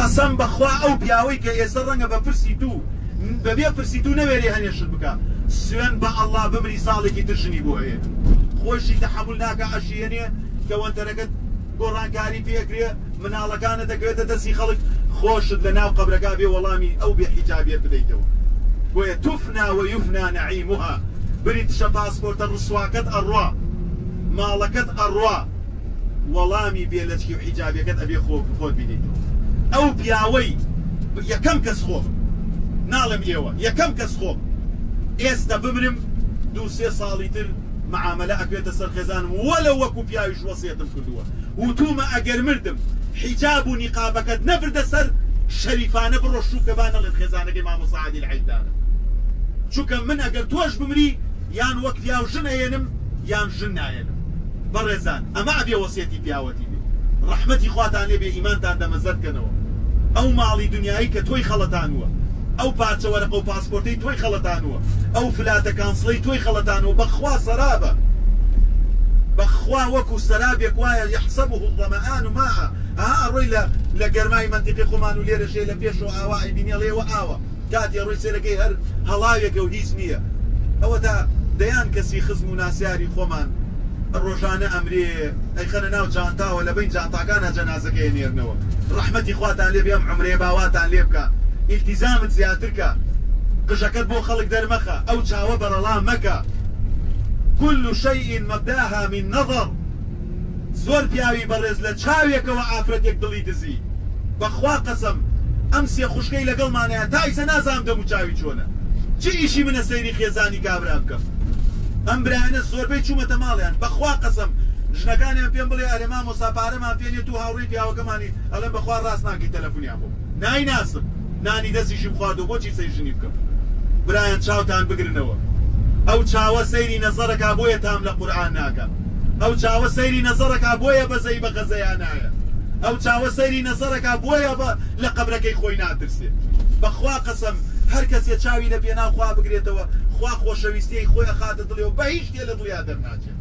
قەسەم بەخوا ئەو پیاوەی کە ئێستا ڕەنگە بە پرسی تو بەبێ پرسی تو نەوێری هەنێشت بکە سوێن بە ئەڵڵا بمری ساڵێکی ترژنی بۆ هەیە خۆشی تەحەموڵ ناکە ئەشیێنێ کە وەنتەرەکەت گۆڕانکاری پێکرێ مناڵەکانە دەکەوێتە دەستی خەڵک خۆشت لە ناو قەبرەکە بێ وەڵامی ئەو بێحیجابیەت بدەیتەوە بۆیە توفنا وەیوفنا نەعیمها بریتشە پاسپۆرتە ڕسواکەت ئەڕوا ماڵەکەت ئەڕوا وەڵامی بێ لەچکی و حیجابیەکەت ئەبێ خۆت بینیتەوە ئەو پیاوەی یەکەم کەس خۆم ناڵم ئێوە یەکەم کەس خۆم ئێستا بمرم دوو سێ ساڵی تر معاملە ئەکوێتە سەر خێزانم وەلە وەکو پیاویش وەسیەتم کردووە وتومە ئەگەر مردم حیجاب و نیقابەکەت نەبردە سەر شەریفانە بڕۆ شوکەبانە لە خێزانەکەی مامۆستا عادیل حەیدارە چونکە من ئەگەر تۆش بمری یان وەک پیاو ژن ئەێنم یان ژن نایێنم بەڕێزان ئەمە ئەبێ وەسیەتی پیاوەتی بێ ڕەحمەتی خواتان لێ بێ ئیمانتان دەمەزەرکەنەوە ئەو ماڵی دنیایی کە تۆی خەڵەتانوە ئەو پارچە وەرەقە و پاسپۆرتەی تۆی خەڵەتانوە ئەو فلاتە کانسڵەی تۆی خەڵەتانوە بەخوا سەرابە بەخوا وەکو سەرابێک وایە یەحسەبه الظەمئان ماء ڕۆی لە گەرمای مەنتیقی خۆمان و لێرەشێ لە پێشەوە ئاوا ئەیبینێ لێوە ئاوە کاتی ڕۆی سێرەکەی هەر هەڵاوێکە و هیچ نییە ئەوە تا دەیان کەسی خزم و ناسیاری خۆمان ڕۆژانە ئەمرێ ئەیخەنە ناو جانتاوە لە بین جانتاکانە جەنازەکەی نێرنەوە ڕەحمەتی خواتان لێ بێم عمرێ باواتان لێ بکە ئیلتیزامت زیاترکە قژەکەت بۆ خەڵک دەرمەخە ئەو چاوە بەرەڵام مەکە كل شيء مبداها من نظر زۆر پیاوی بەڕێز لە چاوێکەوە ئافرەتێک دڵی دزی بەخوا قەسەم ئەم سێ خوشکەی لەگەڵمانەیە تا ئیسە نازانم دەم و چاوی چۆنە چی ئیشی منە سەیری خێزانی کابرا بکەم ئەم برایانە زۆربەی چوومەتە ماڵیان بەخوا قەسەم ژنەکانیان پێم بڵێ ئەرێ مامۆستا پارەمان پێ نیە تو هاوڕێی پیاوەکەمانی ئەڵێم بەخوا ڕاست ناکەی تەلەفۆنیان بۆ نایناسم نانی دەستیشم خواردەوە بۆچی سەیژنی بکەم برایان چاوتان بگرنەوە ئەو چاوە سەیری نەزەرەکە بۆیە تام لە قورئان ناکە ئەو چاوە سەیری نەزەرەکە بۆیە بەزەی بە غەزەیان نایە ئەو چاوە سەیری نەزەرەکە بۆیە بە لە قەبرەکەی خۆی ناترسێ بەخوا قەسەم هەر کەسێ چاوی لە پێناو خوا بگرێتەوە خوا خۆشەویستیی خۆی ئەخاتە دڵێەوە بە هیچ شتێ لە دڵیا دەرناچێت